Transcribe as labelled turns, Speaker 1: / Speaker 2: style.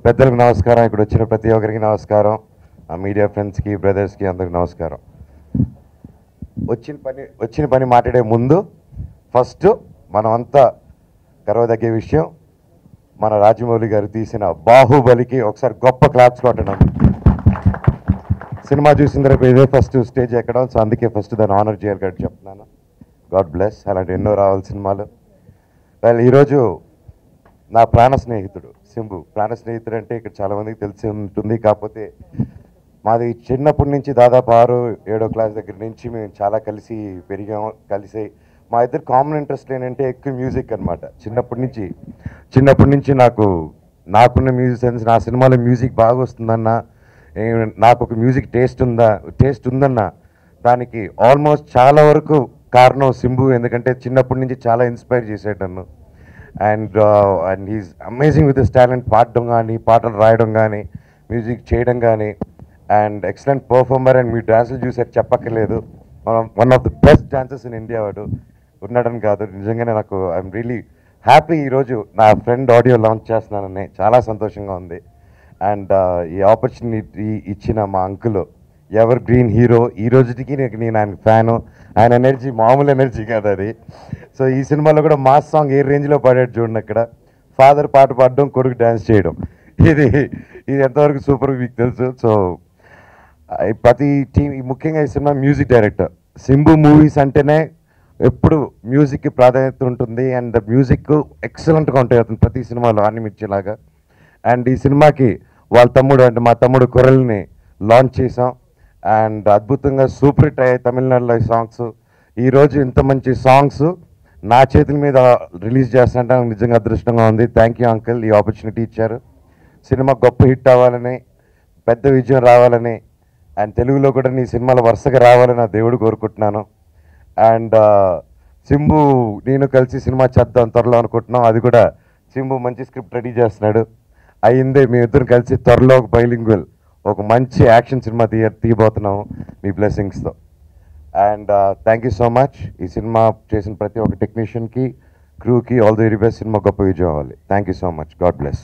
Speaker 1: పెద్దలకు నమస్కారం, ఇక్కడ వచ్చిన ప్రతి ఒక్కరికి నమస్కారం, మీడియా ఫ్రెండ్స్కి బ్రదర్స్కి అందరికి నమస్కారం. వచ్చిన పని మాట్లాడే ముందు ఫస్ట్ మనమంతా గర్వదగ్గే విషయం, మన రాజమౌళి గారు తీసిన బాహుబలికి ఒకసారి గొప్ప క్లాప్స్ కొట్టడం. సినిమా చూసిన తర్వాత ఇదే ఫస్ట్ స్టేజ్ ఎక్కడం, సో అందుకే ఫస్ట్ దాన్ని ఆనర్ చేయాలి కాబట్టి చెప్తున్నాను. God bless. అలాంటి ఎన్నో రావాలి సినిమాలు. ఈరోజు నా ప్రాణ స్నేహితుడు సింబు. ప్రాణ స్నేహితుడు అంటే ఇక్కడ చాలామందికి తెలిసి ఉంటుంది, కాకపోతే మాది చిన్నప్పటి నుంచి దాదాపు 6-7 క్లాస్ దగ్గర నుంచి మేము చాలా కలిసి పెరిగాము. కలిసి మా ఇద్దరు కామన్ ఇంట్రెస్ట్ ఏంటంటే ఎక్కువ మ్యూజిక్ అనమాట. చిన్నప్పటి నుంచి నాకున్న మ్యూజిక్ సెన్స్, నా సినిమాలో మ్యూజిక్ బాగా వస్తుందన్న, నాకు ఒక మ్యూజిక్ టేస్ట్ ఉందన్న దానికి ఆల్మోస్ట్ చాలా వరకు కారణం సింబు. ఎందుకంటే చిన్నప్పటి నుంచి చాలా ఇన్స్పైర్ చేసాడు నన్ను. And he's amazing with his talent. పాడడం కానీ, పాటలు రాయడం కానీ, మ్యూజిక్ చేయడం కానీ, అండ్ ఎక్సలెంట్ పర్ఫార్మర్. అండ్ మీ డాన్సులు చూసారు, చెప్పక్కర్లేదు. One of the best dancers in India వాడు ఉన్నాడని కాదు, నిజంగానే నాకు ఐఎమ్ రియలీ హ్యాపీ. ఈరోజు నా ఫ్రెండ్ ఆడియో లాంచ్ చేస్తున్నానని చాలా సంతోషంగా ఉంది. అండ్ ఈ ఆపర్చునిటీ ఇచ్చిన మా అంకుల్ ఎవర్ గ్రీన్ హీరో. ఈ రోజుకి నేను ఆయన ఫ్యాను. ఆయన ఎనర్జీ మామూలు ఎనర్జీ కాదు అది. సో ఈ సినిమాలో కూడా మాస్ సాంగ్ ఏ రేంజ్లో పాడాడు చూడండి. అక్కడ ఫాదర్ పాట పాడడం, కొడుకు డ్యాన్స్ చేయడం, ఇది ఎంతవరకు సూపర్ మీకు తెలుసు. సో ప్రతి టీం, ముఖ్యంగా ఈ cinema music director Simbu. Movies అంటేనే ఎప్పుడు మ్యూజిక్కి ప్రాధాన్యత ఉంటుంది. అండ్ ద మ్యూజిక్ ఎక్సలెంట్గా ఉంటాయి అతను ప్రతి సినిమాలో ఆనిమిచ్చేలాగా. అండ్ ఈ సినిమాకి వాళ్ళ తమ్ముడు, అంటే మా తమ్ముడు కురల్ని లాంచ్ చేసాం. అండ్ అద్భుతంగా సూపర్ హిట్ అయ్యాయి తమిళనాడులో ఈ సాంగ్స్. ఈరోజు ఇంత మంచి సాంగ్స్ నా చేతుల మీద రిలీజ్ చేస్తుంటే నాకు నిజంగా అదృష్టంగా ఉంది. థ్యాంక్ యూ అంకుల్, ఈ ఆపర్చునిటీ ఇచ్చారు. సినిమా గొప్ప హిట్ అవ్వాలని, పెద్ద విజయం రావాలని, అండ్ తెలుగులో కూడా నీ సినిమాలు వరుసగా రావాలని నా దేవుడు కోరుకుంటున్నాను. అండ్ సింబు నేను కలిసి సినిమా చేద్దాం త్వరలో అనుకుంటున్నాం. అది కూడా సింబు మంచి స్క్రిప్ట్ రెడీ చేస్తున్నాడు. అయిందే మేమిద్దరం కలిసి త్వరలో ఒక బైలింగ్వల్, ఒక మంచి యాక్షన్ సినిమా తీయబోతున్నాము మీ బ్లెస్సింగ్స్తో. And thank you so much. ఈ సినిమా చేసిన ప్రతి ఒక్క టెక్నీషియన్కి, క్రూకి ఆల్ ది వెరీ బెస్ట్. సినిమా గొప్ప విజయం అవ్వాలి. Thank you so much. God bless.